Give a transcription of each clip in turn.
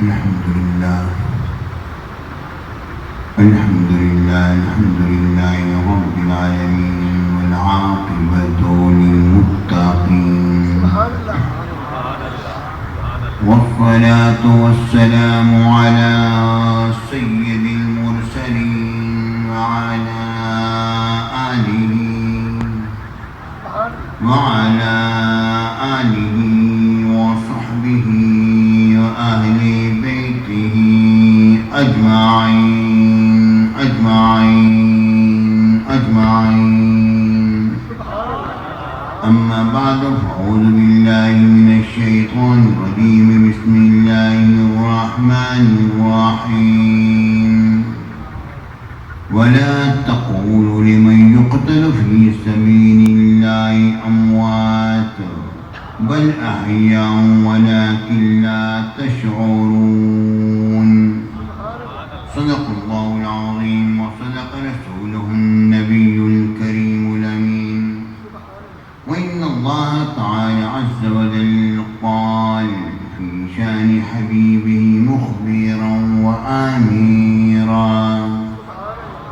الحمد لله الحمد لله رب العالمين والعاقبة للمتقين والصلاة والسلام على سيد المرسلين وعلى آله وصحبه وأهل بيته أجمعين أما بعد فأعوذ بالله من الشيطان الرجيم بسم الله الرحمن الرحيم ولا تقولوا لمن يقتل في سبيل الله أموات بل أحياء ولكن لا تشعرون صدق الله العظيم وصدق رسوله النبي الكريم الأمين وإن الله تعالى عز وجل قال في شأن حبيبه مخبرا وآميرا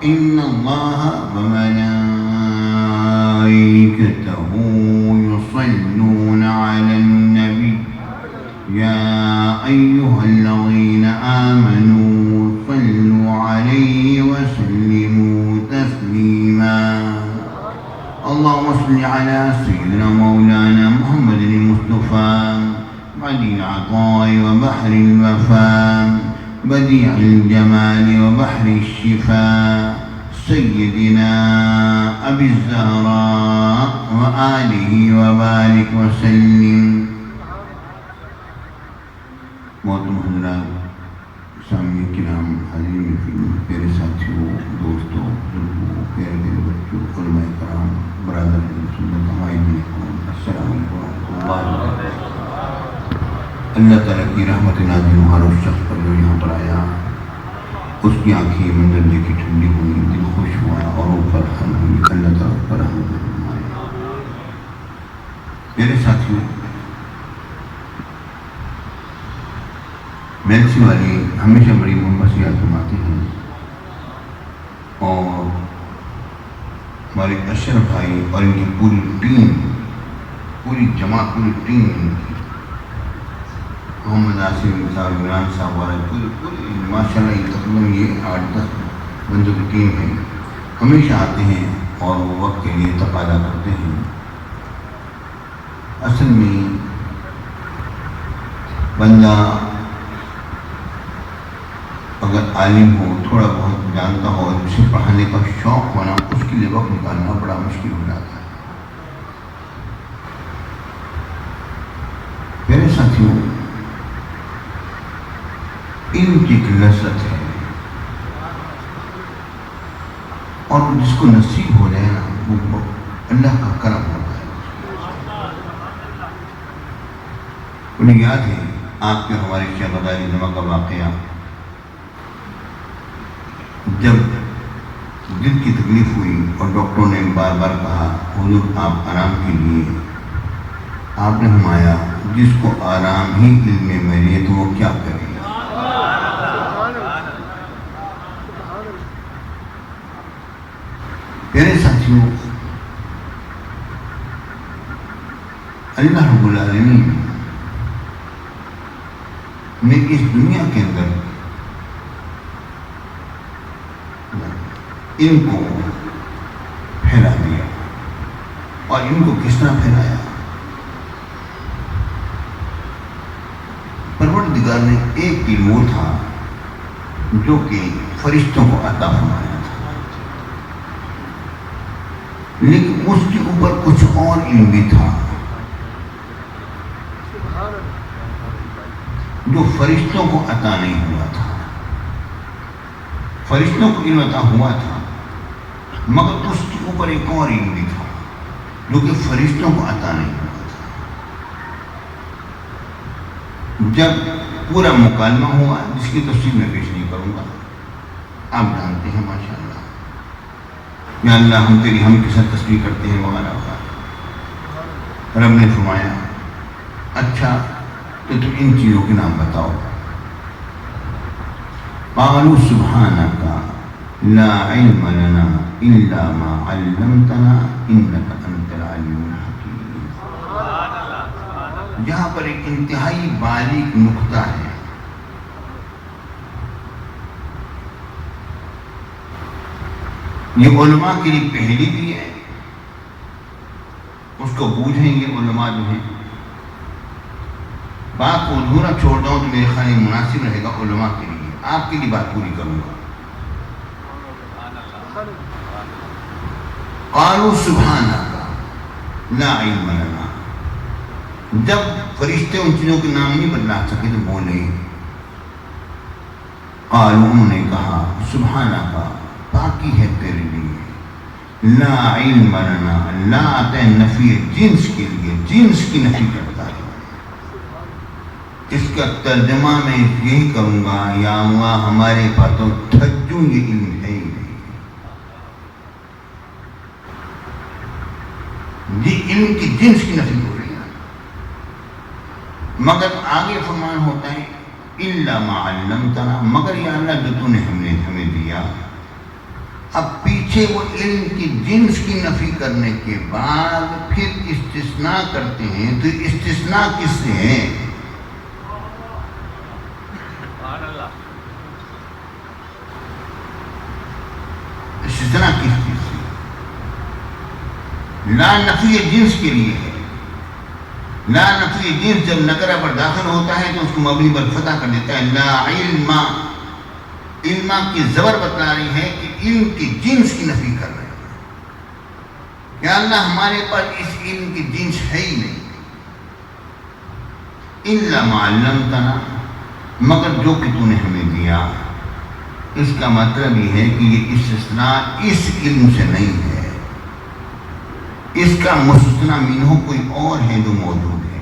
إن الله وملائكته يصلون على النبي يا أيها الذين آمنوا صلوا عليه وسلموا تسليما اللهم صل على سيدنا مولانا محمد المصطفى بديع العطاء وبحر الوفاء بديع الجمال وبحر الشفاء سيدنا أبي الزهراء وآله وبارك وسلم. محترم حضرات، سامعین کرام، حاضرین فلم، پیارے ساتھیوں، دوستوں، بزرگوں، پیارے بچوں، علماء کرام، برادر سنت، ہمارے السلام علیکم ورحمۃ اللہ وبرکاتہ. اللہ تعالیٰ کی رحمت نازل ہر اس شخص پر جو یہاں پر آیا، اس کی آنکھیں منظر دیکھی ٹھنڈی ہوئی، دل خوش ہوا اور اوپر ہم ہوئی. اللہ تعالیٰ پر رحمت فرمائے. میرے ساتھیوں، میلسی والے ہمیشہ بڑی محبت سے یاد فرماتے ہیں اور ہمارے اشرف بھائی اور ان کی پوری ٹیم، پوری جماعت، پوری ٹیم، محمد آصف صاحب، عمران صاحب والے پوری ماشاء اللہ تقریباً یہ 8-10 بندوں کی ٹیم ہے. ہمیشہ آتے ہیں اور وہ وقت کے لیے تقاضا کرتے ہیں. اصل میں بندہ اگر عالم ہو، تھوڑا بہت جانتا ہو اور اسے پڑھانے کا شوق ہونا، اس کے لیے وقت نکالنا بڑا مشکل ہو جاتا ہے. میرے ساتھیوں، علم کی ایک لذت ہے اور جس کو نصیب ہو جائے نا، وہ اللہ کا کرم ہوتا ہے. انہیں یاد ہے آپ کے ہمارے شیخ غزالی جمع کا واقعہ، جب دل کی تکلیف ہوئی اور ڈاکٹروں نے بار بار کہا حضور آپ آرام کیجیے، آپ نے فرمایا جس کو آرام ہی علم میں ملے تو وہ کیا کرے. پیارے ساتھیوں، اللہ رب العالمین نے اس دنیا کے اندر ان کو پھیلا دیا. اور ان کو کس طرح پھیلایا؟ پروردگار نے ایک علم وہ تھا جو کہ فرشتوں کو عطا فرمایا تھا، لیکن اس کے اوپر کچھ اور علم بھی تھا جو فرشتوں کو عطا نہیں ہوا تھا. فرشتوں کو علم عطا ہوا تھا مگر اس کے اوپر ایک اور علم بھی تھا. جو کہ فرشتوں کو عطا نہیں ہوا تھا۔ جب پورا مکالمہ ہوا، جس کی تفصیل میں پیش نہیں کروں گا، آپ جانتے ہیں ماشاءاللہ، یا اللہ ہم تیری ہم کے ساتھ تسبیح کرتے ہیں وغیرہ وغیرہ۔ رب نے فرمایا اچھا تو تم ان چیزوں کے نام بتاؤ۔ قالوا سبحانك لا علم لنا الا ما علمتنا انك انت العليم الحكيم۔ یہاں پر ایک انتہائی باریک نقطہ ہے۔ یہ علماء کے لیے پہلی بھی ہے، اس کو بوجھیں گے علماء جو ہیں۔ بات کو ادھورا چھوڑ دوں تو میرے خیال میں مناسب رہے گا علماء کے لیے، آپ کے لیے بات پوری کروں گا۔ قالوا سبحانک لا علم لنا، جب فرشتے ان چیزوں کے نام نہیں بدلا سکے تو بولے، قالوا انہوں نے کہا سبحانک پاکی ہے تیرے لیے، لا علم لنا، لا آتا ہے نفی جنس کے لیے، جنس کی نفی کرتا ہے۔ اس کا ترجمہ میں یہی کروں گا، یا اللہ ہمارے پاس تو تھجوں یہ علم ہے ہی نہیں، یہ علم کی جنس کی نفی ہو رہی ہے۔ مگر آگے فرمان ہوتا ہے الا ما علمتنا، مگر یا اللہ جو تو نے ہمیں دیا۔ اب پیچھے وہ علم کی جنس کی نفی کرنے کے بعد پھر استثناء کرتے ہیں، تو استثناء کس سے ہے؟ استثناء کس چیز سے؟ لا نفی جنس کے لیے ہے۔ لا نفی جنس جب نکرہ پر داخل ہوتا ہے تو اس کو مبنی پر فتح کر دیتا ہے۔ لا علم، علم کی زبر بتلا رہی ہے کہ علم کی جنس کی نفی کر رہے ہیں، یا اللہ ہمارے پاس اس علم کی جنس ہے ہی نہیں۔ الا ما علمتنا، مگر جو کہ تو نے ہمیں دیا۔ اس کا مطلب یہ ہے کہ یہ استثناء اس علم سے نہیں ہے، اس کا مستثنی منہ کوئی اور ہے جو موجود ہے۔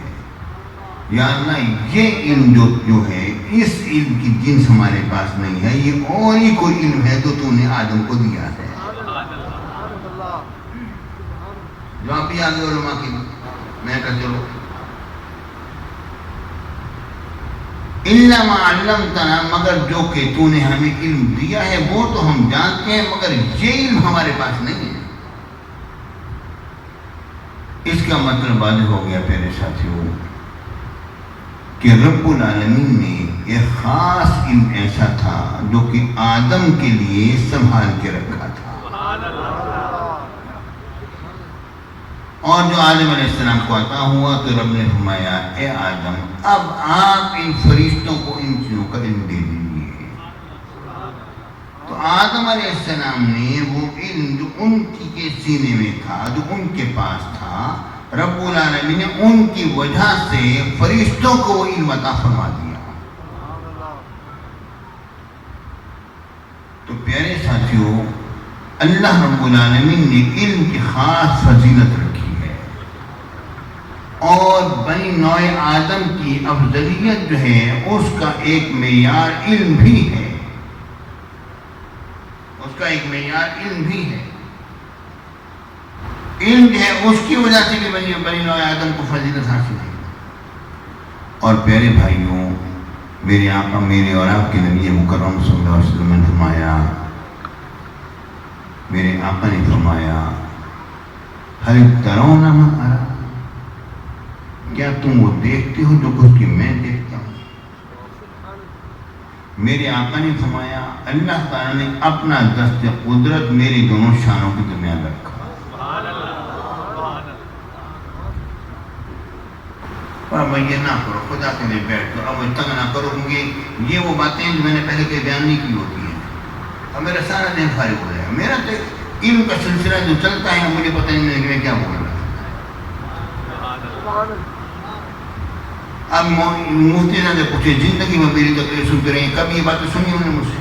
یا اللہ یہ علم جو ہے اس علم کی جنس ہمارے پاس نہیں ہے، یہ اور ہی کوئی علم ہے جو تو نے آدم کو دیا ہے۔ جو آپ بھی آگے علماء کی میں کہا چلو اِلَّا مَا عَلَّمْتَنَا، مگر جو کہ تو نے ہمیں علم دیا ہے وہ تو ہم جانتے ہیں، مگر یہ علم ہمارے پاس نہیں ہے۔ اس کا مطلب واضح ہو گیا پیارے ساتھیوں کہ رب العالمین نے ایک خاص علم ایسا تھا جو کہ آدم کے لیے سنبھال کے رکھا تھا، اور جو آدم علیہ السلام کو عطا ہوا تو رب نے فرمایا اے آدم اب آپ ان فرشتوں کو ان چیزوں کا علم دے دیجیے۔ تو آدم علیہ السلام نے وہ علم جو ان کے سینے میں تھا، جو ان کے پاس تھا، رب العالمین نے ان کی وجہ سے فرشتوں کو وہ علم عطا فرما دیا۔ تو پیارے ساتھیوں، اللہ رب العالمین نے علم کی خاص فضیلت رکھی ہے، اور بنی نوع آدم کی افضلیت جو ہے اس کا ایک معیار علم بھی ہے، اس کا ایک معیار علم بھی ہے۔ علم جو ہے اس کی وجہ سے بھی بنی نوع آدم کو فضیلت حاصل ہے۔ اور پیارے بھائیوں، میرے آقا میرے اور آپ کے نبی مکرم صلی اللہ علیہ وسلم نے فرمایا، میرے آقا نے فرمایا ہل ترون ما ارا، کیا تم وہ دیکھتے ہو جو کچھ کہ میں دیکھتا ہوں؟ میرے آقا نے فرمایا اللہ تعالیٰ نے اپنا دست قدرت میری دونوں شانوں کے درمیان رکھا۔ اور میں یہ نہ کرو، خدا کے لیے بیٹھ کر اب تنگ نہ کرو، کیونکہ یہ وہ باتیں جو میں نے پہلے کوئی بیان نہیں کی ہوتی ہیں، اب میرا سارا دن فارغ ہو جائے گا۔ میرا تو علم کا سلسلہ جو چلتا ہے مجھے پتہ نہیں کہ میں کیا بول رہا۔ اب مفتی صاحب سے پوچھے زندگی میں میری تقریر سنتے رہے، کبھی یہ باتیں سنی انہوں نے مجھ سے؟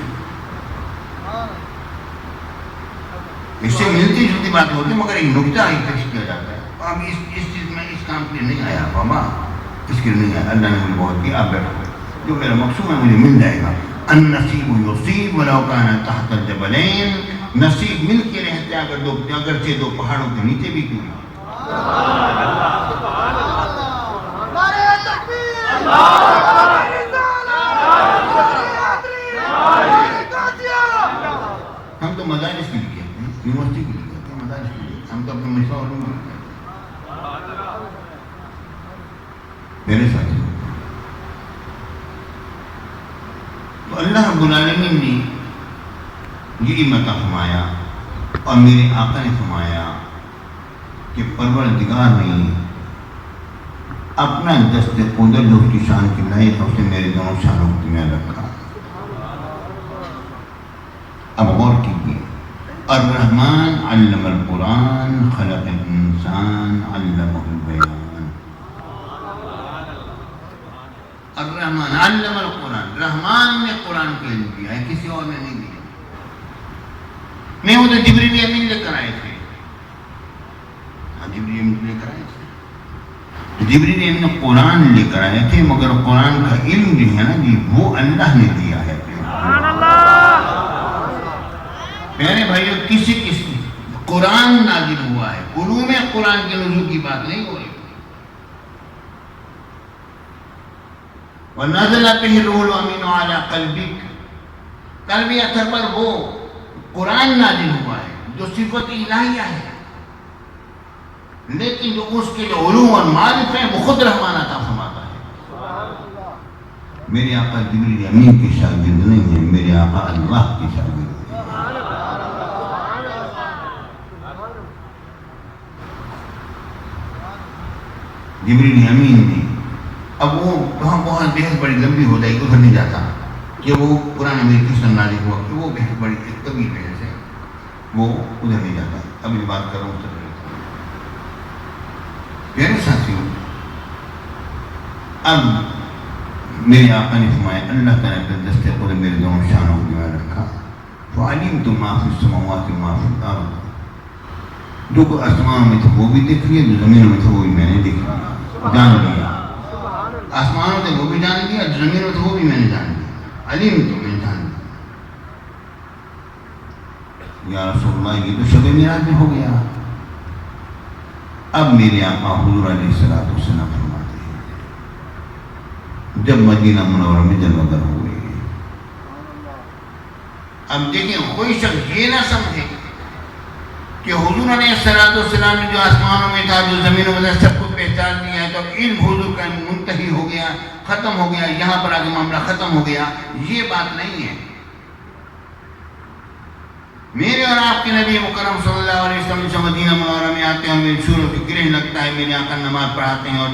اس سے ملتی جلتی بات ہوتی ہے، مگر ایک نکتہ ہی پیش کیا جاتا ہے، اب اس چیز میں اس کام کے لیے نہیں آیا بابا، اس کے لیے نہیں آیا، اللہ نے مجھے بہت کیا، آپ بیٹھو، جو میرا مقصود ہے مجھے مل جائے گا۔ النصیب یصیب ولو کان تحت الجبلین، نصیب مل کے رہتے اگرچہ دو پہاڑوں کے نیچے بھی کیوں نہ۔ ہم تو مدارس کے لیے کہتے ہیں، یونیورسٹی کے لیے کہتے ہیں، مدارس کے لیے، ہم تو اپنے مشورہ علوم کے لیے کہتے ہیں۔ میرے ساتھی، تو اللہ رب العالمین نے یہ عطا فرمایا اور میرے آقا نے فرمایا کہ پروردگار نے اپنا دست قدرت جو اس کی شان کی لائق ہے اس نے میرے دونوں شانوں کو درمیان رکھا۔ اب غور کیجیے، الرحمن علم القرآن خلق الانسان علمہ البیان۔ الرحمن علم القرآن، رحمان نے قرآن کا علم دیا ہے، کسی اور نے نہیں دیا۔ نہیں، وہ تو جبریل امین لے کر آئے تھے، جبریل امین لے کر آئے تھے، جبریل امین قرآن لے کر آئے تھے، مگر قرآن کا علم جو ہے نا جی وہ اللہ نے دیا ہے۔ میرے بھائیو، کسی قرآن نازل ہوا ہے، علوم قرآن کے نزول کی بات نہیں ہو رہی۔ وَنَزَلَ بِهِ الرُّوحُ الْأَمِينُ عَلَىٰ قَلْبِكَ، قلب اطہر پر وہ قرآن نازل ہوا ہے جو صفت الہیہ ہے، لیکن جو اس کے جو علوم اور معارف ہیں وہ خود رحمان عطا فرماتا ہے۔ میرے آقا جبریل امین کے شاگرد نہیں ہیں، میرے آقا اللہ کے شاگرد ہیں۔ جبریل امین نے، اب وہ وہاں بہت بحث بڑی لمبی ہو جائے گی، ادھر نہیں جاتا کہ وہ قرآن میں کس طرح نازل ہوا، کہ وہ بحث بڑی طویل بحث ہے، وہ ادھر نہیں جاتا، اب یہ بات کر رہا ہوں۔ میرے ساتھیوں، اب میرے آقا نے فرمایا، اللہ تعالیٰ نے دست قدرت میرے دونوں شانوں کو میں رکھا، فعلمت ما فی السماوات وما فی الارض، جو کو آسمانوں میں تھا وہ بھی دیکھ لیا، جو زمینوں میں تھا وہ بھی میں نے دیکھ لیا، جان لیا۔ آسمانوں سے وہ بھی جان لیا، جو زمینوں سے وہ بھی میں نے جان لیا، علم تو میں نے جان لیا۔ یا رسول اللہ، یہ تو شب معراج میں ہو گیا۔ اب میرے آقا حضور علیہ السلام فرماتے ہیں، جب مدینہ منورہ میں جلوہ گر ہوئے، اب دیکھیں کوئی شخص یہ نہ سمجھے کہ حضور علیہ السلام نے جو آسمانوں میں تھا، جو زمینوں میں تھا، سب کو پہچان دیا ہے تو علم حضور کا منتہی ہو گیا، ختم ہو گیا، یہاں پر آگے معاملہ ختم ہو گیا۔ یہ بات نہیں ہے۔ میرے اور آپ کے نبی مکرم صلی اللہ علیہ وسلم جو مدینہ منورہ میں آتے ہیں، میرے شروع کی گرہ لگتا ہے، میرے آقا نماز پڑھاتے ہیں اور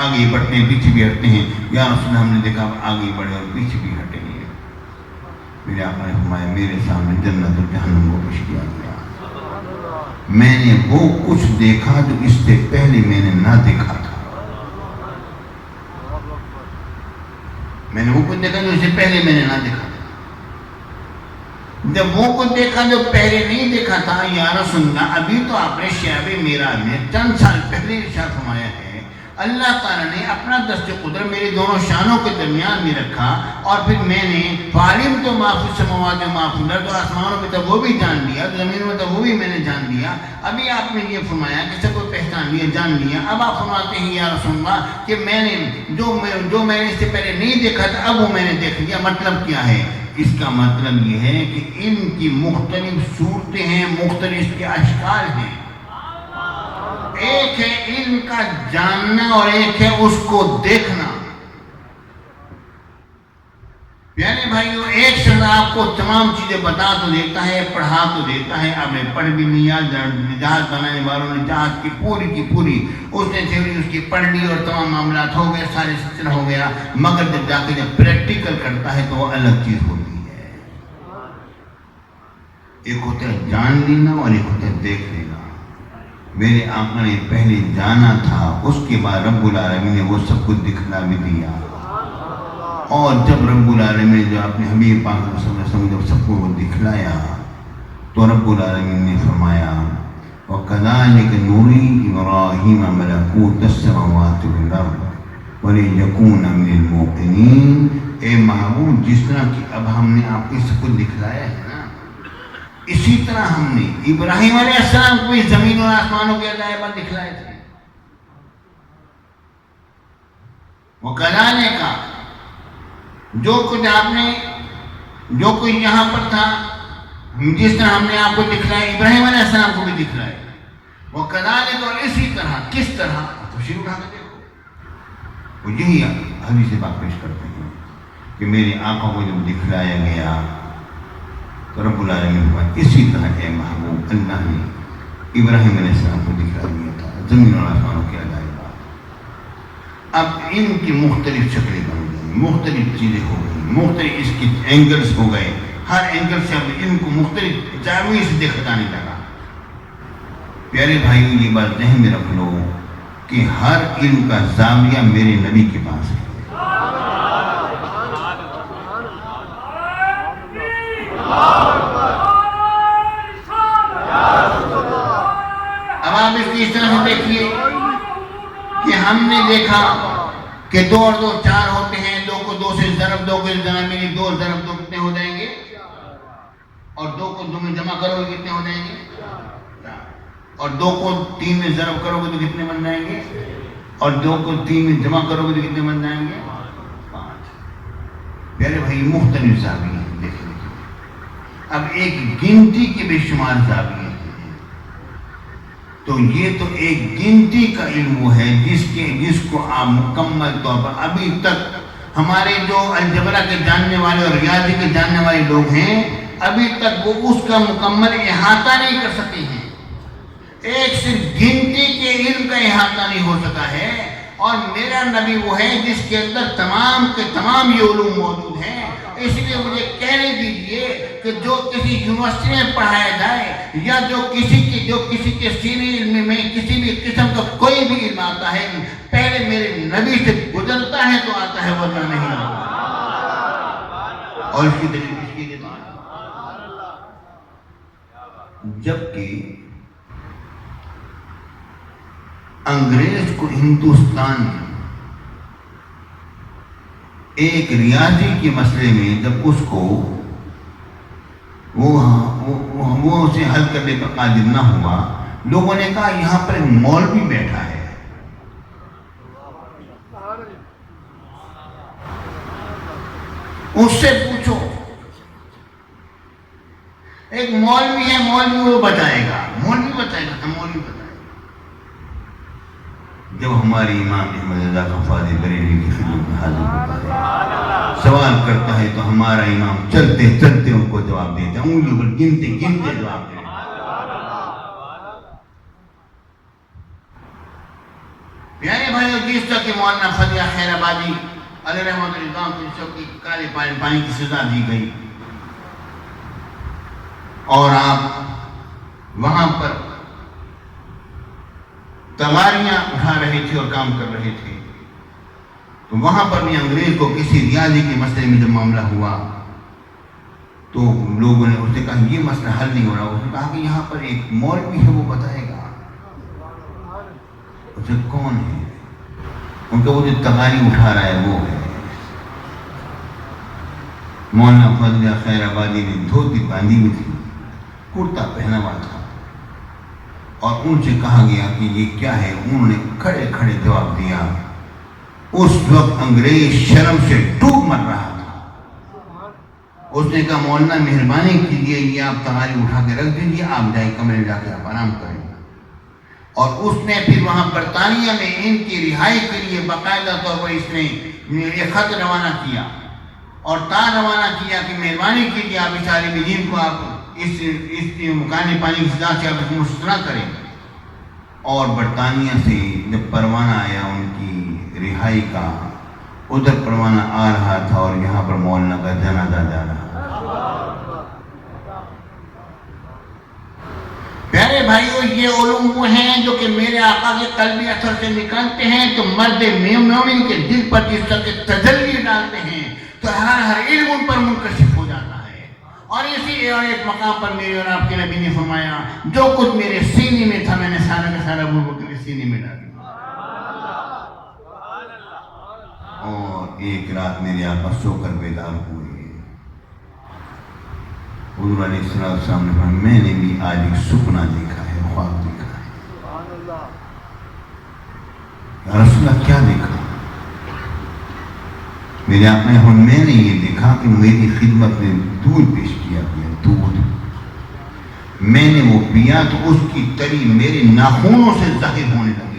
آگے بڑھتے ہیں، پیچھے بھی ہٹتے ہیں۔ یا رسول اللہ، ہم نے دیکھا آگے بڑھے اور پیچھے بھی ہٹے نہیں۔ میرے آقا نے فرمایا، میرے سامنے جنت اور جہنم کو پیش کیا گیا، میں نے وہ کچھ دیکھا جو اس سے پہلے میں نے نہ دیکھا تھا۔ میں نے وہ کچھ دیکھا جو اس سے پہلے میں نے نہ دیکھا تھا۔ جب وہ کچھ دیکھا جو پہلے نہیں دیکھا تھا، یا رسول اللہ، ابھی تو آپ نے شب معراج میں چند سال پہلے ارشاد فرمایا ہے، اللہ تعالیٰ نے اپنا دست قدرت میرے دونوں شانوں کے درمیان میں رکھا، اور پھر میں نے فعلمت ما فی السماوات وما فی الارض، جو آسمانوں میں تھا وہ بھی جان لیا، زمینوں میں تھا وہ بھی میں نے جان لیا۔ ابھی آپ نے یہ فرمایا کہ سب کو پہچان لیا، جان لیا۔ اب آپ فرماتے ہیں یا رسول اللہ کہ میں نے جو میں نے اس سے پہلے نہیں دیکھا تھا اب وہ میں نے دیکھ لیا۔ مطلب کیا ہے؟ اس کا مطلب یہ ہے کہ علم کی مختلف صورتیں ہیں، مختلف کے اشکال ہیں۔ ایک ہے علم کا جاننا اور ایک ہے اس کو دیکھنا۔ پیارے بھائیو، ایک شخص آپ کو تمام چیزیں بتا تو دیتا ہے، پڑھا تو دیتا ہے، آپ نے پڑھ بھی لیا، جہاز بنانے والوں نے جہاز کی پوری اس نے تھیوری اس کی پڑھ لی اور تمام معاملات ہو گئے، سارے سلسلہ ہو گیا، مگر جب جا کے جب پریکٹیکل کرتا ہے تو وہ الگ چیز ہوتی ہے۔ ایک ہوتا ہے جان لینا اور ایک ہوتا ہے دیکھ لینا۔ میرے آقا نے پہلے جانا تھا، اس کے بعد رب العالمین نے وہ سب کچھ دکھلا بھی دیا، اور جب رب العالمین جو اپنے حبیب پاک صلی اللہ علیہ وسلم جب سب کو وہ دکھلایا تو رب العالمین نے فرمایا وَكَذَلِكَ وَكَذَلِكَ نُرِي إِبْرَاهِيمَ مَلَكُوتَ السَّمَاوَاتِ وَالْأَرْضِ وَلِيَكُونَ مِنَ الْمُوقِنِينَ۔ اے محبوب، جس طرح کہ اب ہم نے آپ کو سب کچھ دکھلایا ہے نا، اسی طرح ہم نے ابراہیم علیہ السلام کو اس زمین اور آسمانوں کے عجائبات دکھلائے تھے۔ وَكَذَلِكَ جو کچھ آپ نے، جو کچھ یہاں پر تھا، جس طرح ہم نے آپ کو دکھلایا، ابراہیم علیہ السلام کو بھی دکھلایا۔ وَكَذَلِكَ، اور اسی طرح، کس طرح؟ تفسیر اٹھا کے دیکھو، وہ یہی حدیث بات پیش کرتے ہیں کہ میرے آقا کو جب دکھلایا گیا تو رب العالمین ہوا اسی طرح اے محبوب اللہ نے ابراہیم علیہ السلام کو دکھلا دیا تھا زمین اور آسمانوں کے عجائبات۔ اب ان کی مختلف شکلیں بن گئی، مختلف چیزیں ہو گئی، مختلف اس کے اینگلز ہو گئے، ہر اینگل سے اب ان کو مختلف زاویے سے دیکھا جانے لگا۔ پیارے بھائیو، یہ بات ذہن میں رکھ لو کہ ہر علم کا زاویہ میرے نبی کے پاس ہے۔ اب آپ اس طرح سے دیکھیے کہ ہم نے دیکھا کہ 2 اور 2 4 ہوتے ہیں، 2 کو 2 سے ضرب دو گے، 2 ضرب 2 کتنے ہو جائیں گے؟ اور 2 کو 2 میں جمع کرو گے کتنے ہو جائیں گے؟ اور 2 کو 3 میں ضرب کرو گے تو کتنے بن جائیں گے؟ اور 2 کو 3 میں جمع کرو گے تو کتنے بن جائیں گے؟ 5۔ پیارے بھائی، مختلف زاویے ہیں، دیکھیں۔ اب ایک گنتی کے بے شمار زاویے ہیں، تو یہ تو ایک گنتی کا علم وہ ہے جس کو آپ مکمل طور پر ابھی تک ہمارے جو الجبرا کے جاننے والے اور ریاضی کے جاننے والے لوگ ہیں، ابھی تک وہ اس کا مکمل احاطہ نہیں کر سکتے ہیں۔ ایک صرف گنتی کے علم کا احاطہ نہیں ہو سکا ہے، اور میرا نبی وہ ہے جس کے اندر تمام کے تمام یہ علوم موجود ہیں۔ اس لیے مجھے کہنے دیجئے کہ جو کسی یونیورسٹی میں پڑھایا جائے یا جو کسی کے سینئر علم میں کسی بھی قسم کا کوئی بھی علم آتا ہے، پہلے میرے نبی سے گزرتا ہے تو آتا ہے، ورنہ نہیں آتا۔ اور اس کی دلیل کس کی دیتا ہے؟ جبکہ انگریز کو ہندوستان میں ایک ریاضی کے مسئلے میں جب اس کو وہ اسے حل کرنے پر قادر نہ ہوا، لوگوں نے کہا یہاں پر ایک مولوی بیٹھا ہے، اس سے پوچھو۔ ایک مولوی ہے، مولوی وہ بتائے گا، مولوی بتائے گا، مولوی بتائے گا۔ جب ہمارے امام احمد رضا خفاضی بریلوی کی خدمت میں حاضر ہوتا ہے، سوال کرتا ہے تو ہمارا امام چلتے چلتے ان کو جواب دیتا ہے، انگلیوں پر گنتے گنتے جواب دیتا ہے۔ پیارے بھائیو، جس طرح کہ مولانا فضل خیر آبادی علیہ رحمۃ اللہ کی کالے پانی کی سزا دی گئی، اور آپ وہاں پر تلواریاں اٹھا رہے تھے اور کام کر رہے تھے، تو وہاں پر بھی انگریز کو کسی ریاضی کے مسئلے میں جب معاملہ ہوا تو لوگوں نے اس سے کہا یہ مسئلہ حل نہیں ہو رہا۔ اس نے کہا کہ یہاں پر ایک مولوی ہے، وہ بتائے گا۔ اسے کون ہے؟ ان کا وہ جو تلواری اٹھا رہا ہے وہ ہے۔ مولانا فضل خیر آبادی نے دھوتی باندھی ہوئی تھی، کرتا پہنا ہوا تھا، اور ان سے کہا گیا کہ یہ کیا ہے؟ انہوں نے کھڑے کھڑے جواب دیا۔ اس وقت انگریز شرم سے ڈوب مر رہا تھا۔ اس نے کہا مولانا مہربانی کیجیے، یہ آپ تلواری اٹھا کے رکھ دیجیے، آپ جائیں کمرے میں جا کے آپ آرام کریں۔ اور اس نے پھر وہاں برطانیہ میں ان کی رہائی کے لیے باقاعدہ طور پر اس نے ایک خط روانہ کیا اور تار روانہ کیا کہ مہربانی کیجیے آپ اس عالم دین کو آپ اس مکانی پانی کی سزا سے آپ اس کو مستثنیٰ کریں۔ اور برطانیہ سے جب پروانہ آیا ان کی رہائی کا، ادھر پروانہ آ رہا تھا اور یہاں پر مولانا کا جنازہ جا رہا تھا۔ پیارے بھائیو، یہ علوم وہ ہیں جو کہ میرے آقا کے قلبی اثر سے نکلتے ہیں تو مرد مومن کے دل پر جس طرح کے تجلی ڈالتے ہیں تو ہر علم ان پر منکشف ہو جاتا ہے۔ اور اسی اور ایک مقام پر میرے اور آپ کے نبی نے فرمایا جو کچھ میرے سینے میں تھا میں نے سارا ایک رات میرے آقا سو کر بیدار ہوئے. حضور علیہ السلام نے فرمایا میں نے بھی آج ایک سپنا دیکھا ہے، خواب دیکھا ہے. یا رسول اللہ کیا دیکھا؟ میرے آقا نے فرمایا میں نے یہ دیکھا کہ میری خدمت میں دودھ پیش کیا گیا. دودھ میں نے وہ پیا تو اس کی تری میرے ناخنوں سے ظاہر ہونے لگی.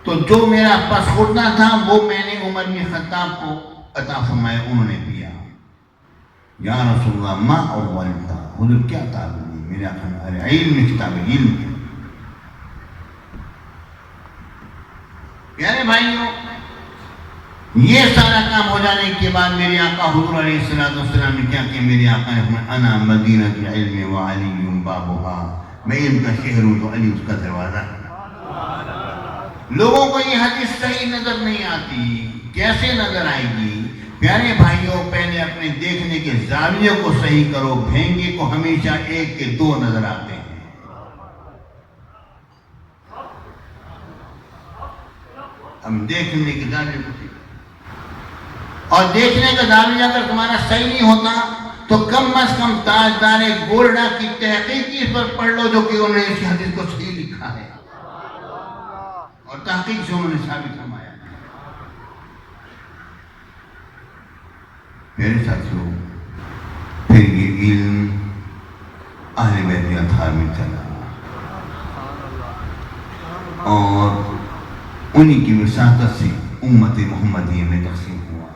تو جو میرا پسخوٹنا تھا وہ میں نے عمر بن خطاب کو عطا فرمایا، انہوں نے پیا. یا رسول اللہ ما اول تھا، حضور کیا تعبیر دی؟ میرے آقا نے ارے علم کتاب علم. پیارے بھائیوں، یہ سارا کام ہو جانے کے بعد میرے آقا حضور علیہ السلام نے کیا کہ میرے آقا نے فرمایا انا مدینۃ العلم وعلی بابها، میں علم کا شہر ہوں تو علی اس کا دروازہ ہے. لوگوں کو یہ حدیث صحیح نظر نہیں آتی، کیسے نظر آئے گی؟ پیارے بھائیوں، پہلے اپنے دیکھنے کے زاویے کو صحیح کرو. بھینگے کو ہمیشہ ایک کے دو نظر آتے ہیں. ہم دیکھنے کے زاویے کو صحیح، اور دیکھنے کا زاویہ اگر تمہارا صحیح نہیں ہوتا تو کم از کم تاجدار گولڈا کی تحقیق اس پر پڑھ لو جو کہ انہوں نے اس حدیث کو صحیح لکھا ہے اور تحقیق سے انہوں نے ثابت فرمایا. میرے ساتھیوں، پھر یہ علم اہل بیت اطہار میں چلا اور انہی کی وساطت سے امت محمدیہ میں تقسیم ہوا.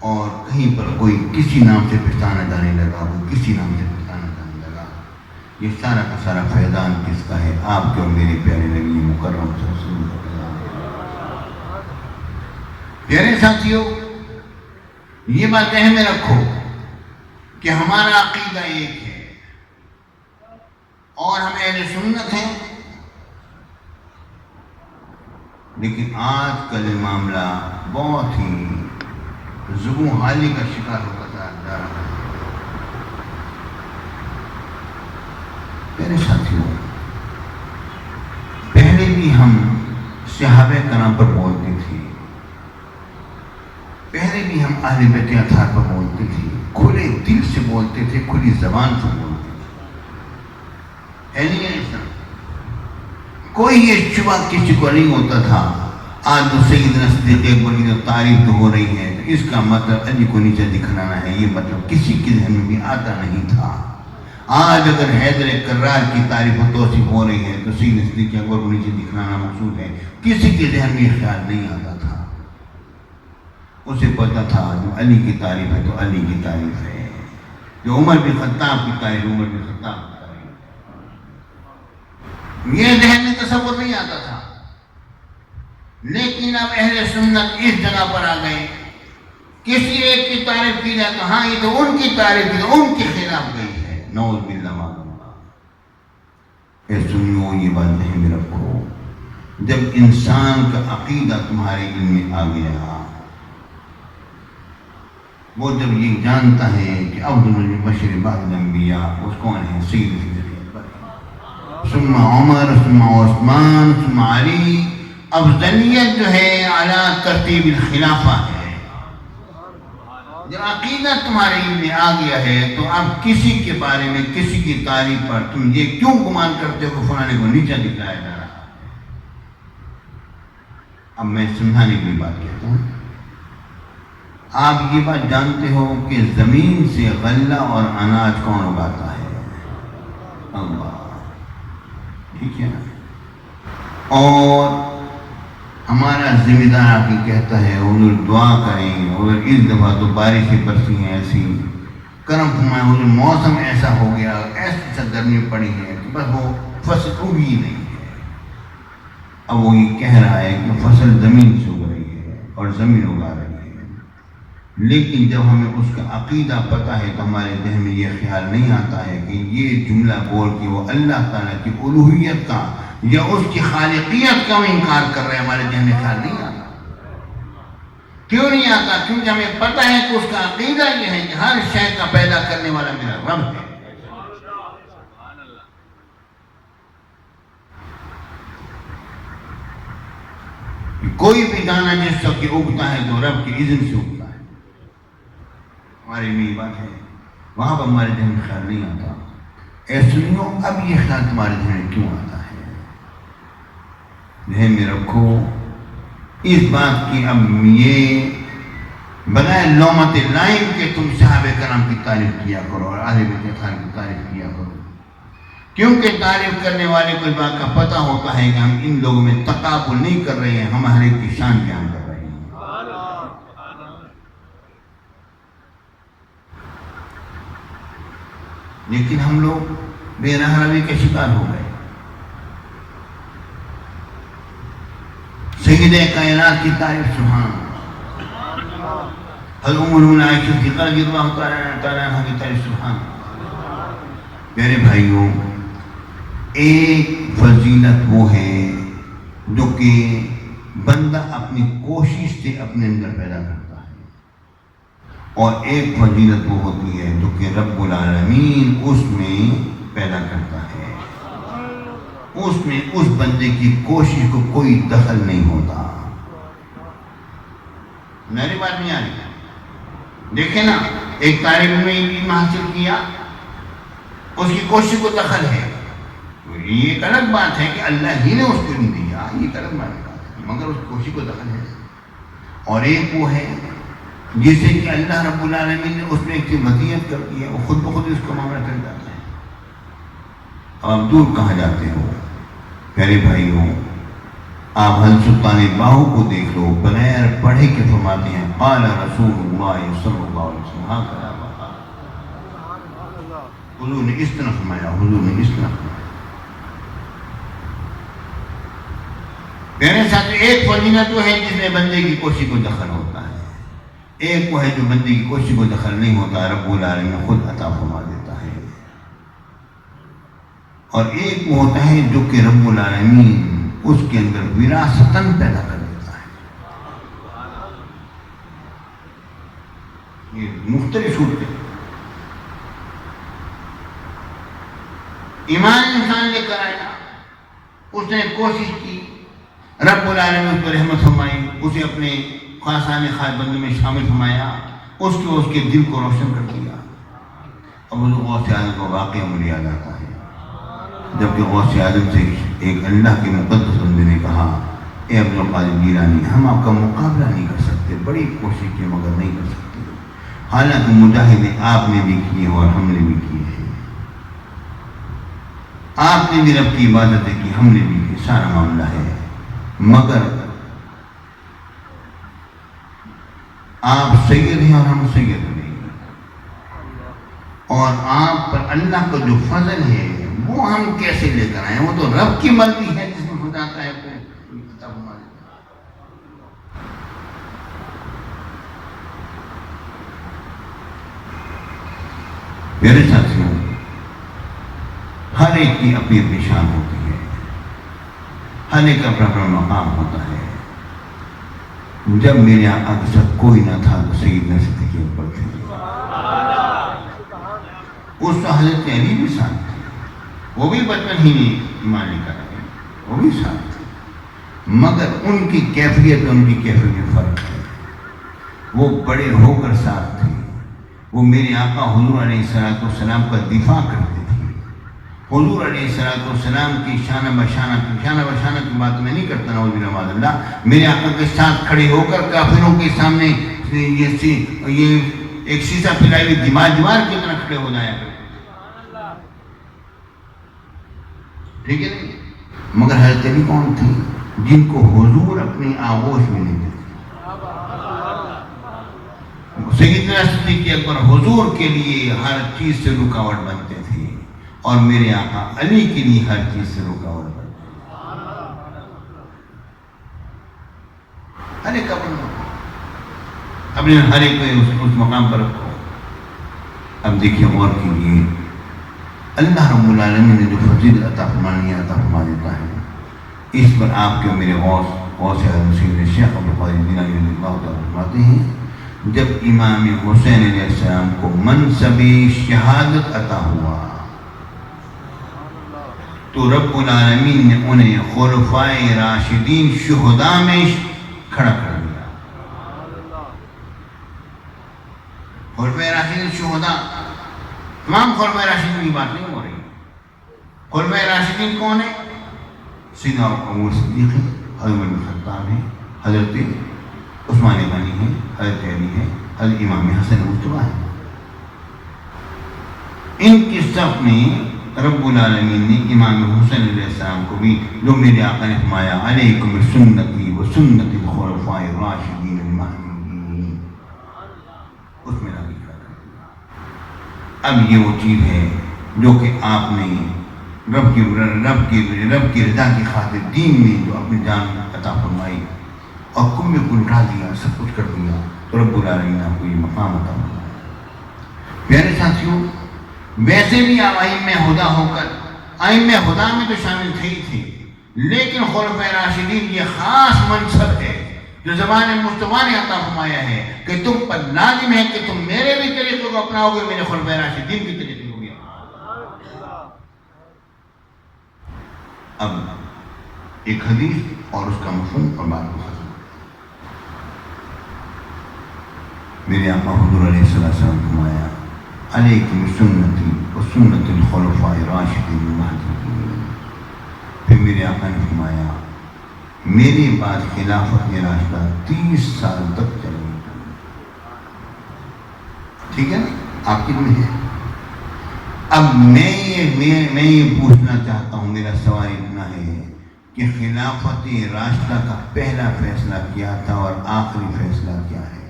اور کہیں پر کوئی کسی نام سے پہچانا جانے لگا، کوئی کسی نام سے پہچانا جانے لگا. یہ سارا کا سارا فیضان کس کا ہے؟ آپ کے اور میرے پیارے نبی مکرم صلی اللہ علیہ وسلم. پیارے ساتھیوں، یہ بات ذہن میں رکھو کہ ہمارا عقیدہ ایک ہے اور ہم اہل سنت ہیں، لیکن آج کل معاملہ بہت ہی زبوں حالی کا شکار ہوتا جا رہا ہے. میرے ساتھیوں، پہلے بھی ہم صحابہ کرام پر بولتے تھے، پہلے بھی ہم اہل بیت اطہار پر بولتے تھے، کھلے دل سے بولتے تھے، کھلی زبان سے بولتے تھے. ہے نہیں ایسا؟ کوئی یہ شبہ کسی کو نہیں ہوتا تھا. آج تو سیدنا صدیق اکبر کی جو تعریف تو ہو رہی ہے تو اس کا مطلب علی کو نیچے دکھلانا ہے، یہ مطلب کسی کے ذہن میں بھی آتا نہیں تھا. آج اگر حیدر کرار کی تعریف و توصیف ہو رہی ہے تو سیدنا صدیق اکبر کو نیچے دکھلانا مقصود ہے، کسی کے ذہن میں یہ خیال نہیں آتا تھا. اسے پتا تھا جو علی کی تعریف ہے تو علی کی تعریف ہے، جو عمر بن خطاب کی تعریف عمر بن خطاب کی تعریف ہے. یہ ذہن میں تصور نہیں آتا تھا. لیکن اب اہل سنت اس جگہ پر آ گئے، کسی ایک کی تعریف کی جائے تو ہاں یہ تو ان کی تعریف کی، ان کے خلاف گئی ہے. نعوذ باللہ معذ. اے سنیو، یہ بات ذہن میں رکھو، جب انسان کا عقیدہ تمہارے علم میں آ گیا، وہ جب یہ جانتا ہے کہ افضل البشر بعد الانبیاء اس کون ہے؟ سید ثم عمر ثم عثمان ثم علی. افضلیت جو ہے اعلیٰ ترتیب الخلافہ ہے. جب عقیدہ تمہارے علم میں آ گیا ہے تو اب کسی کے بارے میں، کسی کی تعریف پر تم یہ کیوں گمان کرتے ہو کہ فلانے کو نیچا دکھلایا جا رہا ہے؟ اب میں سمجھانے کی بات کہتا ہوں. آپ یہ بات جانتے ہو کہ زمین سے غلہ اور اناج کون اگاتا ہے؟ اللہ. ٹھیک ہے نا؟ اور ہمارا ذمہ دار آپ کی کہتا ہے حضور دعا کریں، اور اس دفعہ تو بارشیں برسی ہیں، ایسی کرم فرمائے حضور، موسم ایسا ہو گیا، ایسی گرمی پڑی ہے کہ بس وہ فصل اگی نہیں ہے. اب وہ یہ کہہ رہا ہے کہ فصل زمین سے اگ رہی ہے اور زمین اگا رہی ہے، لیکن جب ہمیں اس کا عقیدہ پتہ ہے تو ہمارے ذہن میں یہ خیال نہیں آتا ہے کہ یہ جملہ بول کے وہ اللہ تعالیٰ کی الوہیت کا یا اس کی خالقیت کا انکار کر رہے ہیں. ہمارے ذہن میں خیال نہیں آتا. کیوں نہیں آتا؟ کیونکہ ہمیں پتہ ہے کہ اس کا عقیدہ یہ ہے کہ ہر شے کا پیدا کرنے والا میرا رب ہے. کوئی بھی دانہ جس وقت اگتا ہے تو رب کے اذن سے اگتا ہے. ہماری میں یہ بات ہے، وہاں پر ہمارے ذہن میں خیال نہیں آتا. اے سنیو، اب یہ خیال تمہارے ذہن میں کیوں آتا ہے؟ ذہن میں رکھو اس بات کی، اب یہ بغیر لومت لائم کہ تم صحابہ کرام کی تعریف کیا کرو اور اہل بیت اطہار کی تعریف کیا کرو، کیونکہ تعریف کرنے والے کو اس بات کا پتہ ہوتا ہے کہ ہم ان لوگوں میں تقابل نہیں کر رہے ہیں، ہم ہر ایک کی شان بیان کر رہے ہیں. لیکن ہم لوگ بے راہ روی کے شکار ہو گئے. سید کائنات کی تعریف سبحان حضرت ام المؤمنین عائشہ صدیقہ رضی اللہ تعالی عنہا کی تعریف سبحان. میرے بھائیوں، ایک فضیلت وہ ہے جو کہ بندہ اپنی کوشش سے اپنے اندر پیدا کرتا ہے، اور ایک فضیلت وہ ہوتی ہے جو کہ رب العالمین اس میں پیدا کرتا ہے. اس میں اس بندے کی کوشش کو کوئی دخل نہیں ہوتا. میری بات نہیں آ رہی؟ دیکھیں نا، ایک طالب علم نے علم حاصل کیا، اس کی کوشش کو دخل ہے. یہ ایک الگ بات ہے کہ اللہ ہی نے اس کو علم دیا، یہ ایک الگ بات ہے، مگر اس کوشش کو دخل ہے. اور ایک وہ ہے جسے کہ اللہ رب العالمین نے اس میں ایک مزیت کر دی ہے، وہ خود بخود اس کا معاملہ چل جاتا ہے. آپ دور کہاں جاتے ہو؟ پیارے بھائیوں، آپ حضرت سلطان باہو کو دیکھ لو، بغیر پڑھے کے فرماتے ہیں قال رسول اللہ صلی اللہ علیہ وسلم. حضور نے اس طرح فرمایا، حضور نے اس طرح فرمایا. میرے ساتھ ایک فضیلت وہ ہے جس میں بندے کی کوشش کو دخل ہوتا ہے، ایک وہ ہے جو بندے کی کوشش کو دخل نہیں ہوتا، رب العالمین خود عطا فرما دیتا ہے. اور ایک وہ ہوتا ہے جو کہ رب العالمین اس کے اندر وراثتاً پیدا کر دیتا ہے. یہ مختلف صورتیں. ایمان انسان نے کرایا، اس نے کوشش کی، رب العالمین اس پر رحمت فرمائی، اسے اپنے خاصان خاص بندوں میں شامل فرمایا، اس کے دل کو روشن کر دیا. اب اس غوث اعظم کو واقعہ مجھے یاد آتا ہے، جبکہ غوث اعظم سے ایک اللہ کے مقدس بندے نے کہا، اے عبد القادر جیلانی، ہم آپ کا مقابلہ نہیں کر سکتے، بڑی کوشش کی مگر نہیں کر سکتے. حالانکہ مجاہدیں آپ نے بھی کی اور ہم نے بھی کی ہیں، آپ نے بھی رب کی عبادتیں کی، ہم نے بھی کی، سارا معاملہ ہے. مگر آپ سید ہیں اور ہم سید نہیں، اور آپ پر اللہ کا جو فضل ہے وہ ہم کیسے لے کر آئیں؟ وہ تو رب کی مرضی ہے، جس میں خدا آتا ہے میرے ساتھیوں، ہر ایک کی اپنی اپنی شان ہوتی ہے، ہر ایک کا اپنا اپنا مقام ہوتا ہے. جب میرے آقا کے ساتھ کوئی نہ تھا تو سیدنا صدیق اکبر تھے، اس وقت حضرت علی بھی ساتھ تھے، وہ بھی بچپن ہی نہیں ایمان لے کر آئے، وہ بھی ساتھ تھے. مگر ان کی کیفیت ان کی کیفیت میں فرق ہے. وہ بڑے ہو کر ساتھ تھے، وہ میرے آقا حضور علیہ السلام کا دفاع کرتے تھے. حضور علیہ السلام کی شانہ بشانہ کی بات میں نہیں کرتا، نعوذ باللہ معاذ اللہ، میرے آقا کے ساتھ کھڑے ہو کر کافروں کے سامنے یہ ایک سیسا پھیلائی ہوئی دیوار کی طرح کھڑے ہو جایا کرتے. ٹھیک ہے نہیں؟ مگر حضرت علی کون تھی؟ جن کو حضور اپنی آغوش میں نہیں دیتے. سیدنا صدیق اکبر حضور کے لیے ہر چیز سے رکاوٹ بنتے تھے، اور میرے آقا علی کے لیے ہر چیز سے رکاوٹ بنتے تھے. ہر ایک اپنے ہر ایک کو اس مقام پر رکھو. اب دیکھیے غور کیجیے، اللہ رب العالمین نے جو فضیلت عطا فرما دیتا ہے، اس پر آپ کے میرے غوث اعظم سید شیخ عبد القادر جیلانی رضی اللہ تعالیٰ فرماتے ہیں، جب امام حسین علیہ السلام کو منصب شہادت عطا ہوا تو رب العالمین نے انہیں خلفائے راشدین شہداء میں کھڑا کر دیا۔ خلفائے راشدین شہداء، تمام خلفائے راشدین کی بات نہیں ہو رہی۔ خلفائے راشدین کون ہیں؟ سیدنا ابو بکر صدیق ہے، حضرت عمر بن خطاب ہے، حضرت عثمان غنی ہے، حضرت علی ہے، حضرت امام حسن مصطفیٰ ہے۔ ان کی صف میں رب العالمین نے امام حسین علیہ السلام کو بھی، جو میرے آقا نے فرمایا علیکم سنتی و سنت الخلفاء الراشدین المہدیین، اس میں لاگو کر دیا۔ اب یہ وہ چیز ہے جو کہ آپ نے رب کی رضا کی خاطر دین میں جو اپنی جان عطا فرمائی اور کم میں الٹا دیا، سب کچھ کر دیا، تو رب العالمین نے آپ کو یہ مقام عطا فرمایا۔ پیارے ساتھیوں، ویسے بھی آپ ائمہ ہدیٰ ہو کر ائمہ ہدیٰ میں تو شامل تھے ہی تھے، لیکن خلفائے راشدین یہ خاص منصب ہے جو زبان مصطفیٰ نے عطا فرمایا ہے کہ تم پر لازم ہے کہ تم میرے بھی طریقے کو اپناؤ گے، میرے خلفائے راشدین کی طریقے کو بھی اپناؤ گے۔ اب ایک حدیث اور اس کا مفہوم اور بات کو ختم۔ میرے آقا حضور علیہ السلام نے فرمایا علیکم سنتی و سنت الخلفاء الراشدین المہدیین۔ پھر میرے آقا نے فرمایا میرے بعد خلافت راشدہ 30 سال تک چلے گی۔ ٹھیک ہے نا، آپ کی میں ہے۔ اب میں یہ پوچھنا چاہتا ہوں، میرا سوال اتنا ہے کہ خلافت راشدہ کا پہلا فیصلہ کیا تھا اور آخری فیصلہ کیا ہے؟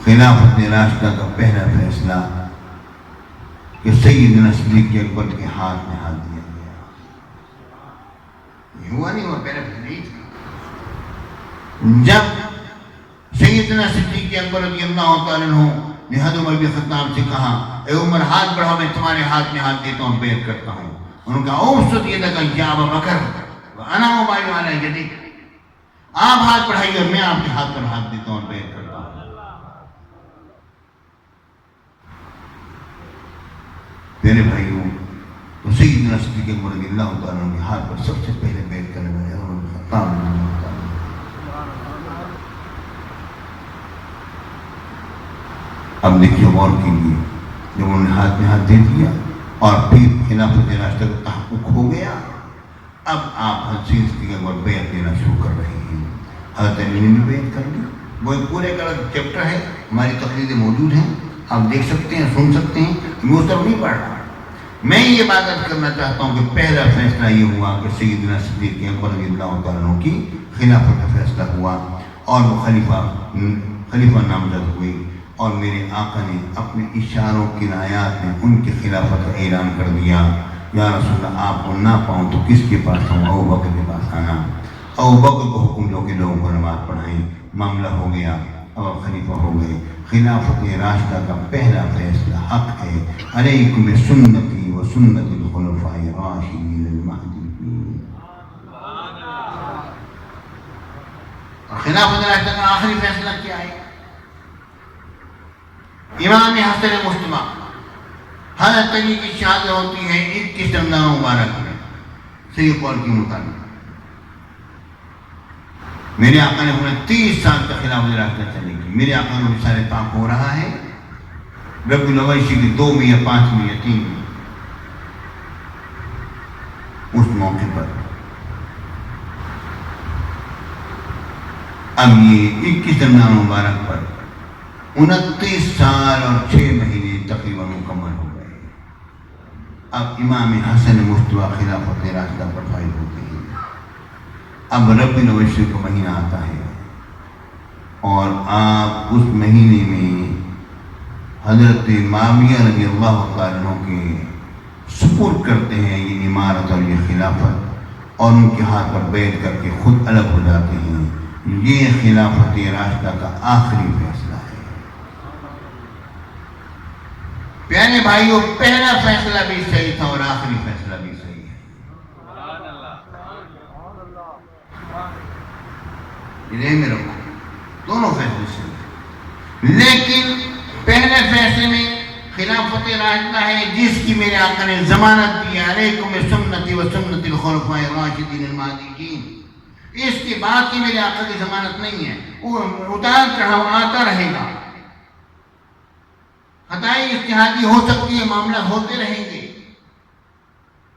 خلافت راشدہ کا پہلا فیصلہ کہ سیدنا صدیق اکبر کے ہاتھ میں ہاتھ دیا گیا، یہ ہوا نہیں ہوا، پہلے نہیں تھا۔ جب سیدنا صدیق اکبر رضی اللہ تعالیٰ عنہ نے حضرت عمر بن خطاب سے کہا اے عمر ہاتھ بڑھاؤ، میں تمہارے ہاتھ میں ہاتھ دیتا ہوں، بیعت کرتا ہوں، انہوں نے کہا اوسط یدک یا ابا بکر وانا مبایع علی یدک، آپ ہاتھ بڑھائیے اور میں آپ کے ہاتھ پر ہاتھ دیتا ہوں اور بیعت کرتا ہوں۔ میرے بھائیوں، تو سیدنا صدیق اکبر رضی اللہ تعالیٰ عنہ کے ہاتھ پر سب سے پہلے بیعت کرنے والے عمر بن خطاب رضی اللہ تعالیٰ عنہ۔ اب دیکھیے غور کیجیے، جب انہوں نے ہاتھ میں ہاتھ دے دیا اور پھر خلافت راشدہ کا تحقق ہو گیا، اب آپ حضرت صدیق اکبر بیعت دینا شروع کر رہے ہیں۔ حضرت علی نے بھی بیعت کر لی، وہ ایک پورے کا چیپٹر ہے، ہماری تقریریں موجود ہیں، آپ دیکھ سکتے ہیں، سن سکتے ہیں، میں اس طرف نہیں پڑھ رہا۔ میں یہ بات کرنا چاہتا ہوں کہ پہلا فیصلہ یہ ہوا کہ سیدنا صدیق اکبر رضی اللہ تعالیٰ عنہ کی خلافت کا فیصلہ ہوا اور وہ خلیفہ نامزد ہوئے، اور میرے آقا نے اپنے اشاروں کنایات میں ان کی خلافت کا اعلان کر دیا۔ یا رسول اللہ، آپ کو نہ پاؤں تو کس کے پاس ہوں؟ ابو بکر کے پاس آنا۔ ابو بکر کو حکم دو کہ لوگوں کو نماز پڑھائیں، معاملہ ہو گیا، اب خلیفہ ہو گئے۔ خلافت راشدہ کا پہلا فیصلہ حق ہے، علیکم سنتی و سنت الخلفاء الراشدین المہدیین۔ خلافت راشدہ کا آخری فیصلہ کیا ہے؟ امام حسن مصطفیٰ حضرت علی کی شہادت ہوتی ہے 21 رمضان مبارک میں، صحیح قول کے مطابق۔ میرے آقا نے ہمیں 30 سال تک خلافت راشدہ چلے گی۔ میرے آقا نے وصال پاک ہو رہا ہے ربیع الاول کے 2 میں یا 5 میں یا 3 میں، اس موقع پر اب یہ 21 رمضان مبارک پر 29 سال اور 6 مہینے تقریباً مکمل ہو گئے۔ اب امام حسن مصطفیٰ خلافت راشدہ پر فائز ہوتے ہیں۔ اب ربیع الاول کا مہینہ آتا ہے اور آپ اس مہینے میں حضرت معاویہ رضی اللہ تعالیٰ عنہ کے سپرد کرتے ہیں یہ امارت اور یہ خلافت، اور ان کے ہاتھ پر بیعت کر کے خود الگ ہو جاتے ہیں۔ یہ خلافت راشدہ کا آخری فیصلہ ہے۔ پیارے بھائیوں، پہلا فیصلہ بھی صحیح تھا اور آخری فیصلہ بھی صحیح ہے۔ یہ میں رکھو، دونوں فیصلے صحیح ہیں، لیکن پہلے فیصلے میں خلافت خلافت راشدہ ہے جس کی میرے آقا نے ضمانت دی ہے، علیکم سنتی و سنت الخلفاء الراشدین المہدیین۔ اس کے بعد کی میرے آقا کی ضمانت نہیں ہے، وہ اتار چڑھاؤ آتا رہے گا، خطائیں اجتہادی ہو سکتی ہے، معاملہ ہوتے رہیں گے،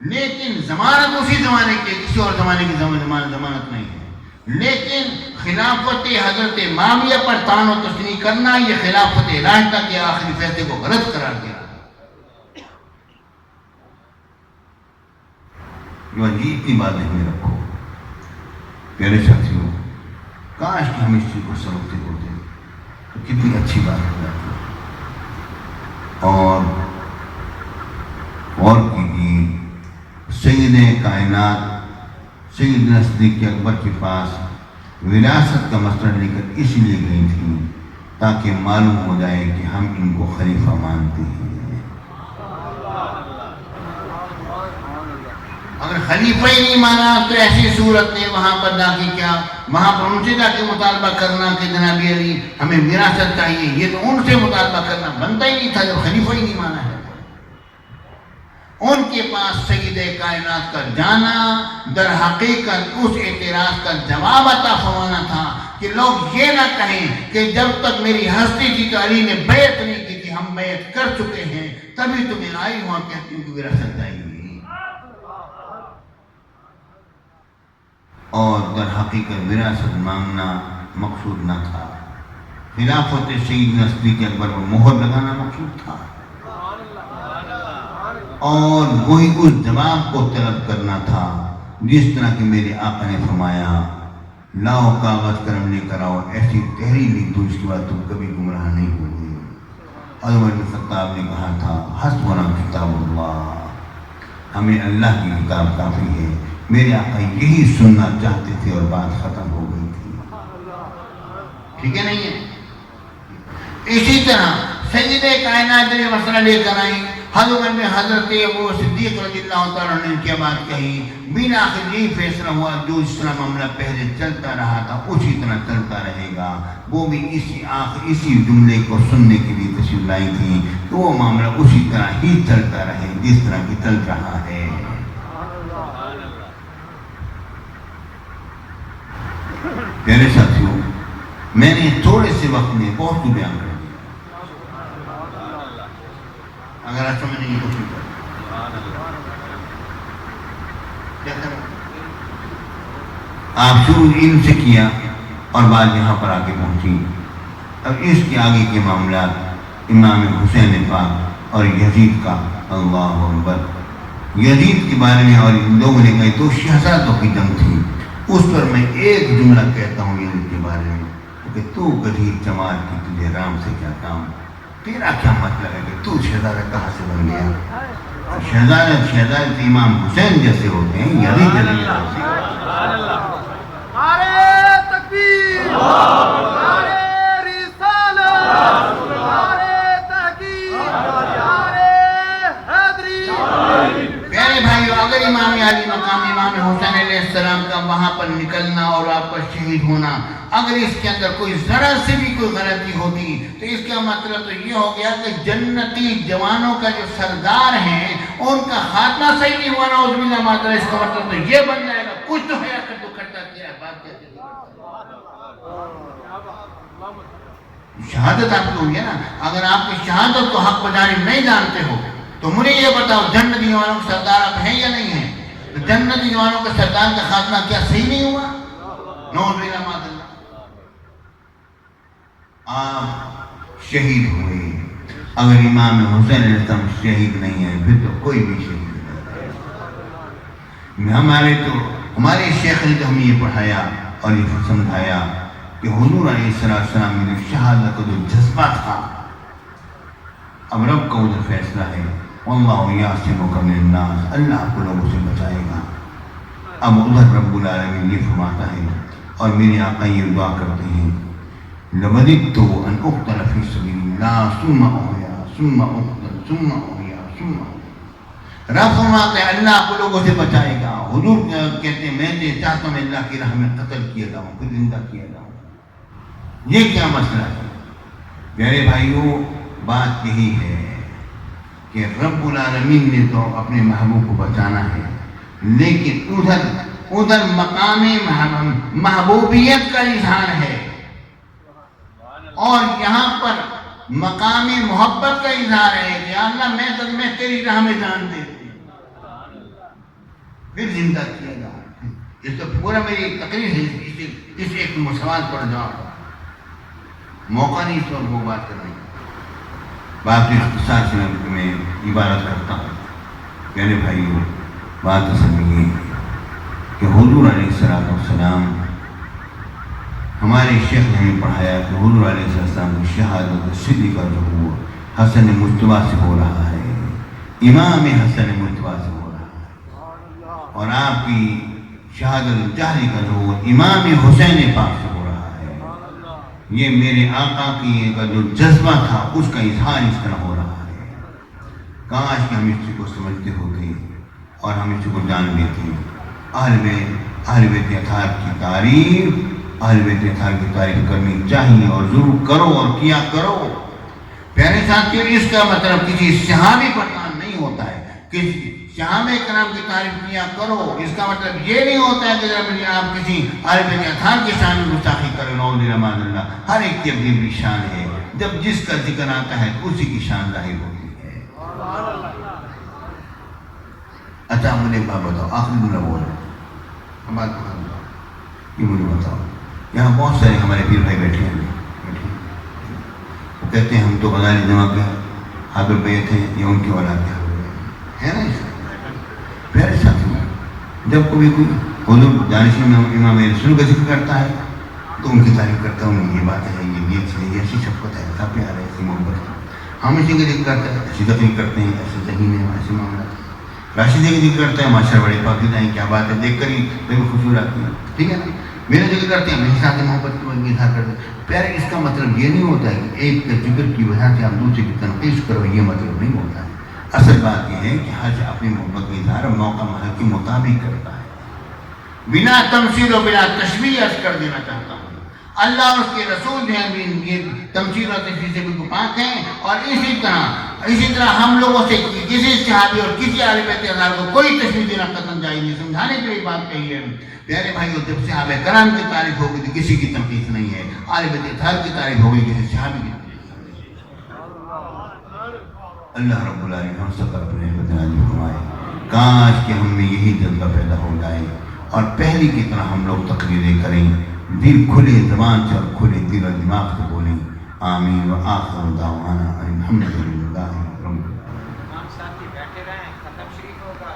لیکن ضمانت اسی زمانے کی، کسی اور زمانے کی ضمانت نہیں ہے۔ لیکن خلافت حضرت معاویہ پر طعن و تشنیع کرنا، یہ خلافت راشدہ کے آخری فیصلے کو غلط قرار دیا۔ جو عجیب کی بات ذہن میں رکھو پیارے ساتھیوں، کاش کہ ہم اس چیز کو سمجھتے ہوتے تو کتنی اچھی بات ہو جاتی۔ اور کیجیے، سید کائنات سیدنا صدیق اکبر کے پاس وراثت کا مسئلہ لے کر اس لیے گئی تھی تاکہ معلوم ہو جائے کہ ہم ان کو خلیفہ مانتے ہیں۔ اگر خلیفہ ہی نہیں مانا تو ایسی صورت نے وہاں پر جا کے کیا، وہاں پر ان سے جا کے مطالبہ کرنا کہ جناب علی ہمیں وراثت چاہیے، یہ تو ان سے مطالبہ کرنا بنتا ہی نہیں تھا جب خلیفہ ہی نہیں مانا ہے۔ ان کے پاس سید کائنات کا جانا در حقیقت اس اعتراض کا جواب عطا فرمانا تھا کہ لوگ یہ نہ کہیں کہ جب تک میری ہستی تھی تو علی نے بیعت نہیں کی تھی، ہم بیعت کر چکے ہیں تبھی تمہیں آئی ہوا کہتی ہوں کہ وراثت چاہیے۔ اور در حقیقت وراثت مانگنا مقصود نہ تھا، خلافت سیدنا صدیق اکبر پر مہر لگانا مقصود تھا، اور وہی اس جواب کو طلب کرنا تھا جس طرح کہ میرے آقا نے فرمایا لاؤ کاغذ قلم لے کر آؤ، ایسی تحریر لکھ دو اس کے بعد تم کبھی گمراہ نہیں ہوگے۔ عمر بن خطاب نے کہا تھا حسبنا کتاب اللہ، ہمیں اللہ کی کتاب کافی ہے۔ میرے آقا یہی سننا چاہتے تھے اور بات ختم ہو گئی تھی، ٹھیک ہے نہیں ہے؟ اسی طرح سید کائنات نے مسئلہ لے کر آئی، حضرت ابو صدیق رضی اللہ تعالیٰ نے کیا بات کہی، بین آخر یہی فیصلہ ہوا جو اس طرح معاملہ پہلے چلتا رہا تھا اسی طرح چلتا رہے گا۔ وہ بھی اسی جملے کو سننے کے لیے تشریف لائی تھی کہ وہ معاملہ اسی طرح ہی چلتا رہے جس طرح کی چل رہا ہے۔ پیارے ساتھیوں، میں نے تھوڑے سے وقت میں بہت کچھ بیان کر دیا، اگر آپ سمجھنے کی کوشش کریں آپ شروع علم سے کیا اور بعد یہاں پر آگے پہنچی۔ اب اس کے آگے کے معاملات امام حسین پاک اور یزید کا، اللہ اکبر، یزید کے بارے میں اور ان لوگوں نے کہی تو شہزادوں کی جنگ تھی، اس پر میں ایک جملہ کہتا ہوں یزید کے بارے میں کہ تو گدھیر چمار کی، تجھے رام سے کیا کام، تیرا کیا مطلب ہے کہ تو شہزادہ کہاں سے بن گیا؟ شہزادہ امام حسین جیسے ہوتے ہیں، یزید جیسے ہوتے ہیں۔ نعرے تکبیر، نعرے رسالت، نعرے تحقیق، نعرے حیدری۔ پیارے بھائیو، اگر امام علی مقام امام حسین علیہ السلام کا وہاں پر نکلنا اور آپ کا شہید ہونا، اگر اس کے اندر کوئی ذرا سے بھی کوئی غلطی ہوتی تو اس کا مطلب تو یہ ہو گیا کہ جنتی جوانوں کا جو سردار ہیں ان کا خاتمہ صحیح نہیں ہوا، نعوذ باللہ معاذ اللہ۔ اس کا مطلب تو یہ بن جائے گا کچھ تو ہے کر تو کرتا کیا ہے، بات کہتے ہیں شہادت آپ کی ہوئی ہے نا۔ اگر آپ کی شہادت کو حق بجانب نہیں جانتے ہو تو مجھے یہ بتاؤ جنتی جوانوں کا سردار آپ ہیں یا نہیں ہیں؟ جنتی جوانوں کا سردار کا خاتمہ کیا صحیح نہیں ہوا؟ نعوذ باللہ معاذ اللہ۔ آپ شہید ہوئے، اگر امام حسین علیہ السلام شہید نہیں ہے پھر تو کوئی بھی شہید نہیں۔ ہمارے شیخ نے تو ہمیں یہ پڑھایا اور یہ سمجھایا کہ حضور علیہ السلام میں جو شہادت کا جو جذبہ تھا، اب رب کا ادھر فیصلہ ہے، واللہ یعصمک من الناس، اللہ آپ کو لوگوں سے بچائے گا۔ اب ادھر رب العالمین یہ فرماتا ہے اور میرے آقا یہ دعا کرتے ہیں لَوَدِدْتُ أَنْ أُقْتَلَ فِي سَبِيلِ اللَّهِ ثُمَّ أُحْيَا ثُمَّ أُقْتَلْ ثُمَّ أُحْيَا ثُمَّ أُحْيَا۔ رب فرماتے ہیں اللہ آپ کو لوگوں سے بچائے گا۔ حضور کہتے ہیں میں چاہتا ہوں اللہ کی راہ میں قتل کیا جاؤں پھر زندہ کیا جاؤں۔ یہ کیا مسئلہ ہے؟ میرے بھائیوں، بات یہی ہے کہ رب العالمین نے تو اپنے محبوب کو بچانا ہے، لیکن ادھر مقام محبوبیت کا اظہار ہے اور یہاں پر مقام محبت کا اظہار ہے کہ یا اللہ میں تیری راہ میں جان دیتی ہوں، پھر زندہ کیا گا۔ اس تو پورا میری تقریر ہے، اس ایک سوال پر جواب، موقع نہیں اس وقت وہ بات کرنے کا۔ بات اختصار سے میں عبارت کرتا ہوں، میرے بھائیوں، بات اصل میں یہ کہ حضور علیہ السلام، ہمارے شیخ نے ہمیں پڑھایا کہ حضور علیہ السلام کی شہادت صدیق کا ظہور حسن مجتبیٰ سے ہو رہا ہے، امام حسن مجتبیٰ سے ہو رہا ہے، اور آپ کی شہادت جہری کا ظہور امام حسین پاک سے ہو رہا ہے۔ یہ میرے آقا کی کا جو جذبہ تھا اس کا اظہار اس طرح ہو رہا ہے۔ کاش کہ ہم اس چیز کو سمجھتے ہوتے اور ہم اس کو جان لیتے۔ اہل بیت اطہار کی تعریف، اہل بیت اطہار کی تعریف کرنی چاہیے اور ضرور کرو اور کیا کرو۔ پیارے ساتھیوں، اس کا مطلب کسی صحابی پر کام نہیں ہوتا ہے، کسی صحابہ کرام کی تعریف کیا کرو، اس کا مطلب یہ نہیں ہوتا ہے کہ آپ کسی اہل بیت اطہار کی شان میں گستاخی کریں، نعوذ باللہ اللہ۔ ہر ایک کی اپنی شان ہے، جب جس کا ذکر آتا ہے اسی کی شان ظاہر ہوتی ہے۔ اچھا مجھے ایک بات بتاؤ، آخری جملہ بول رہا ہوں، بات یہ مجھے بتاؤ، یہاں بہت سارے ہمارے پیر بھائی بیٹھے ہیں، وہ کہتے ہیں ہم تو غزالی جمع کے حاضر بیت ہیں، یہ ان کی اولاد کے حاضر ہے نا۔ پیارے ساتھیوں، جب کوئی حضور دانشور میں امام رسول کا ذکر کرتا ہے تو ان کی تعریف کرتا ہوں، یہ بات ہے، یہ نیت ہے، یہ ایسی شفقت ہے، ایسا پیار ہے، ایسی محبت ہے۔ ہم اسی کا ذکر کرتے ہیں، ایسی تقریر کرتے ہیں، ایسے ذہین ہے، ایسے معاملہ راشدے کا ذکر کرتے ہیں، ماشاء اللہ بڑے پاکیزہ ہیں، کیا بات ہے، دیکھ کر ہی بالکل خوشی آتی ہے، ٹھیک ہے نا۔ میرا ذکر کرتے ہیں، میرے ساتھ محبت کی اظہار کرتے ہیں۔ پیارے، اس کا مطلب یہ نہیں ہوتا ہے کہ ایک کے ذکر کی وجہ سے آپ دوسرے کی تنقید کرو، یہ مطلب نہیں ہوتا ہے۔ اصل بات یہ ہے کہ حج اپنی محبت کا اظہار موقع محل کے مطابق کرتا ہے، بنا تمثیل و بنا تشبیہ عرض کر دینا چاہتا ہوں۔ اللہ اور اس کے رسول جو ہیں یہ تمثیل اور تشبیہ سے بالکل پاک ہیں، اور اسی طرح ہم لوگوں سے کسی صحابی اور کسی اہل بیت اطہار کو کوئی تشبیہ دینا قطعاً جائز نہیں۔ سمجھانے کے لیے بات کہی ہے پیارے بھائیو، جب صحابہ کرام کی تعریف ہوگی تو کسی کی تنقید نہیں ہے، اہل بیت اطہار کی تعریف ہوگی کسی صحابی کی تنقید نہیں ہے۔ اللہ رب العالمین ہم سب پر اپنے رحمت نازل فرمائے۔ کاش کہ ہم میں یہی جذبہ پیدا ہو جائے اور پہلی کی طرح ہم لوگ تقریریں کریں، دل کھلے زبان سے اور کھلے دل اور دماغ سے بولیں۔ آمین و آخر دعوانا الحمدللہ رب العالمین۔ امام صاحب بیٹھے رہیں، ختم شریف ہوگا۔